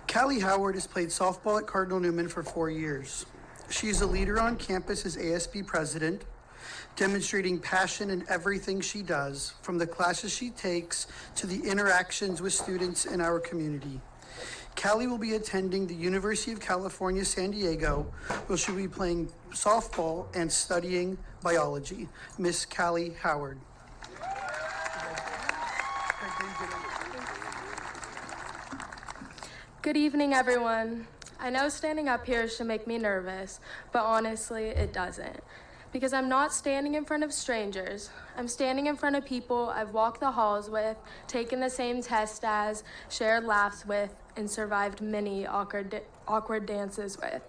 Callie Howard has played softball at Cardinal Newman for 4 years. She is a leader on campus as ASB president, demonstrating passion in everything she does, from the classes she takes to the interactions with students in our community. Callie will be attending the University of California, San Diego, where she'll be playing softball and studying biology. Miss Callie Howard. Good evening, everyone. I know standing up here should make me nervous, but honestly, it doesn't. Because I'm not standing in front of strangers. I'm standing in front of people I've walked the halls with, taken the same test as, shared laughs with, and survived many awkward dances with.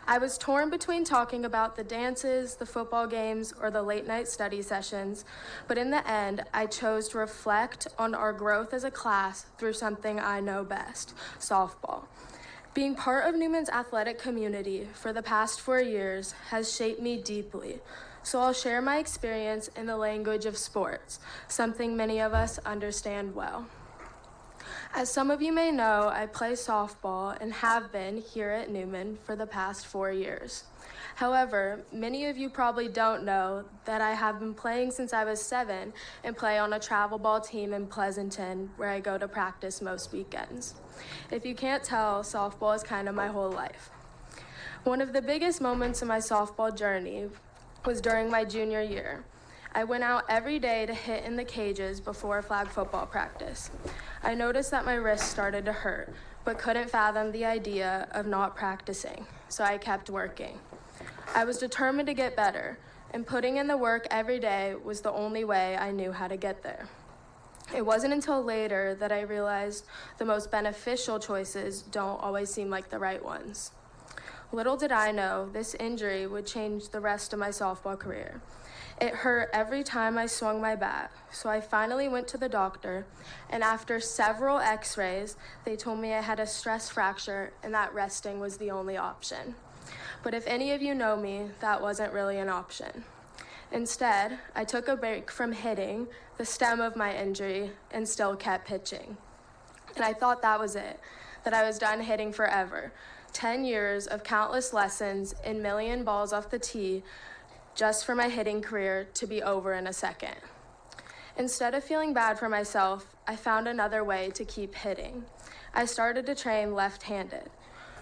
I was torn between talking about the dances, the football games, or the late night study sessions, but in the end, I chose to reflect on our growth as a class through something I know best, softball. Being part of Newman's athletic community for the past 4 years has shaped me deeply, so I'll share my experience in the language of sports, something many of us understand well. As some of you may know, I play softball and have been here at Newman for the past 4 years. However, many of you probably don't know that I have been playing since I was 7 and play on a travel ball team in Pleasanton where I go to practice most weekends. If you can't tell, softball is kind of my whole life. One of the biggest moments in my softball journey was during my junior year. I went out every day to hit in the cages before flag football practice. I noticed that my wrist started to hurt, but couldn't fathom the idea of not practicing, so I kept working. I was determined to get better, and putting in the work every day was the only way I knew how to get there. It wasn't until later that I realized the most beneficial choices don't always seem like the right ones. Little did I know this injury would change the rest of my softball career. It hurt every time I swung my bat, so I finally went to the doctor, and after several x-rays, they told me I had a stress fracture and that resting was the only option. But if any of you know me, that wasn't really an option. Instead, I took a break from hitting, the stem of my injury, and still kept pitching. And I thought that was it, that I was done hitting forever. 10 years of countless lessons and million balls off the tee just for my hitting career to be over in a second. Instead of feeling bad for myself, I found another way to keep hitting. I started to train left-handed.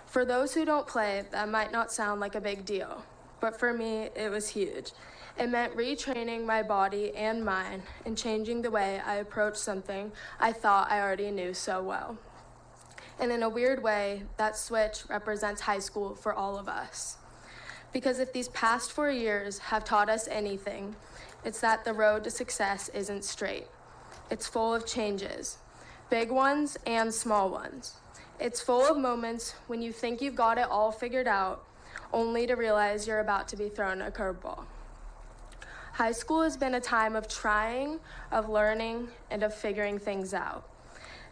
For those who don't play, that might not sound like a big deal, but for me, it was huge. It meant retraining my body and mind and changing the way I approached something I thought I already knew so well. And in a weird way, that switch represents high school for all of us. Because if these past 4 years have taught us anything, it's that the road to success isn't straight. It's full of changes, big ones and small ones. It's full of moments when you think you've got it all figured out, only to realize you're about to be thrown a curveball. High school has been a time of trying, of learning, and of figuring things out.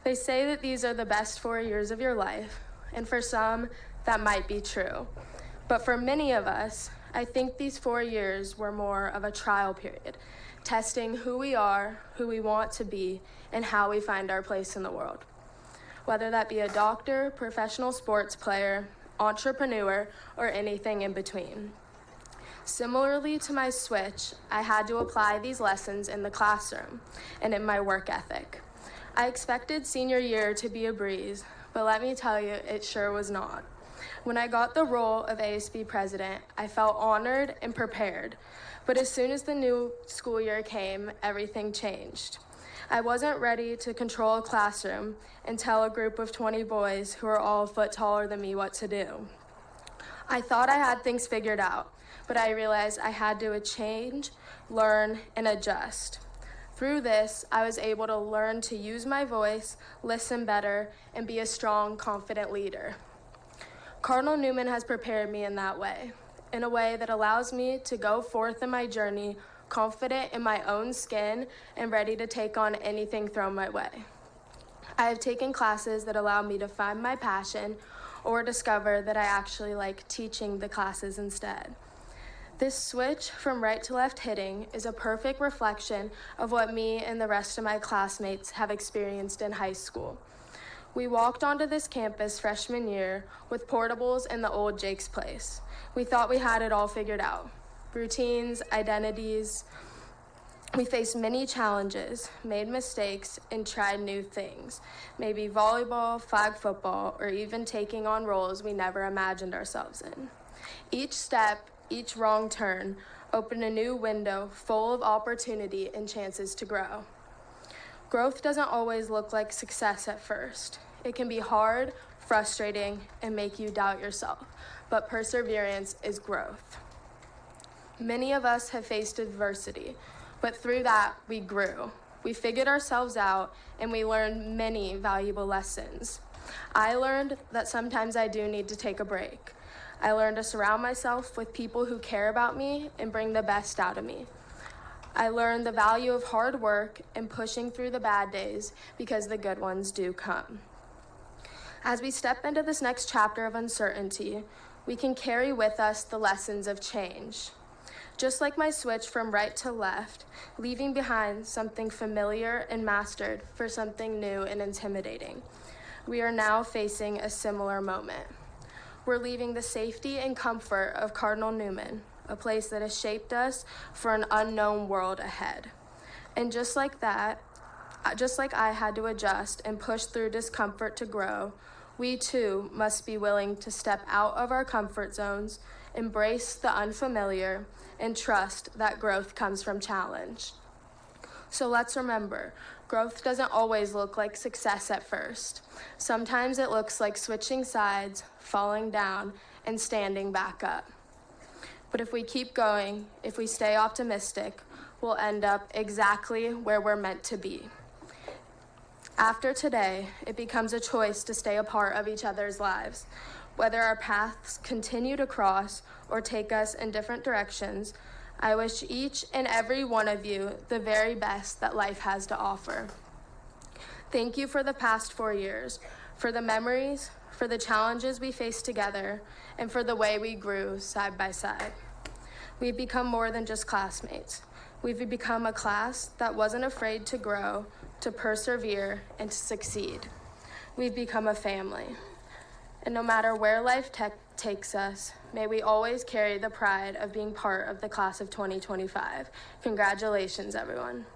They say that these are the best 4 years of your life, and for some, that might be true. But for many of us, I think these 4 years were more of a trial period, testing who we are, who we want to be, and how we find our place in the world. Whether that be a doctor, professional sports player, entrepreneur, or anything in between. Similarly to my switch, I had to apply these lessons in the classroom and in my work ethic. I expected senior year to be a breeze, but let me tell you, it sure was not. When I got the role of ASB president, I felt honored and prepared, but as soon as the new school year came, everything changed. I wasn't ready to control a classroom and tell a group of 20 boys who are all a foot taller than me what to do. I thought I had things figured out, but I realized I had to change, learn, and adjust. Through this, I was able to learn to use my voice, listen better, and be a strong, confident leader. Cardinal Newman has prepared me in that way, in a way that allows me to go forth in my journey confident in my own skin and ready to take on anything thrown my way. I have taken classes that allow me to find my passion or discover that I actually like teaching the classes instead. This switch from right to left hitting is a perfect reflection of what me and the rest of my classmates have experienced in high school. We walked onto this campus freshman year with portables in the old Jake's Place. We thought we had it all figured out. Routines, identities. We faced many challenges, made mistakes, and tried new things. Maybe volleyball, flag football, or even taking on roles we never imagined ourselves in. Each step, each wrong turn opened a new window full of opportunity and chances to grow. Growth doesn't always look like success at first. It can be hard, frustrating, and make you doubt yourself, but perseverance is growth. Many of us have faced adversity, but through that, we grew. We figured ourselves out, and we learned many valuable lessons. I learned that sometimes I do need to take a break. I learned to surround myself with people who care about me and bring the best out of me. I learned the value of hard work and pushing through the bad days because the good ones do come. As we step into this next chapter of uncertainty, we can carry with us the lessons of change. Just like my switch from right to left, leaving behind something familiar and mastered for something new and intimidating, we are now facing a similar moment. We're leaving the safety and comfort of Cardinal Newman, a place that has shaped us for an unknown world ahead. And just like that, just like I had to adjust and push through discomfort to grow, we too must be willing to step out of our comfort zones, embrace the unfamiliar, and trust that growth comes from challenge. So let's remember, growth doesn't always look like success at first. Sometimes it looks like switching sides, falling down, and standing back up. But if we keep going, if we stay optimistic, we'll end up exactly where we're meant to be. After today, it becomes a choice to stay a part of each other's lives. Whether our paths continue to cross or take us in different directions, I wish each and every one of you the very best that life has to offer. Thank you for the past 4 years, for the memories, for the challenges we faced together, and for the way we grew side by side. We've become more than just classmates. We've become a class that wasn't afraid to grow, to persevere, and to succeed. We've become a family. And no matter where life takes us, may we always carry the pride of being part of the class of 2025. Congratulations, everyone.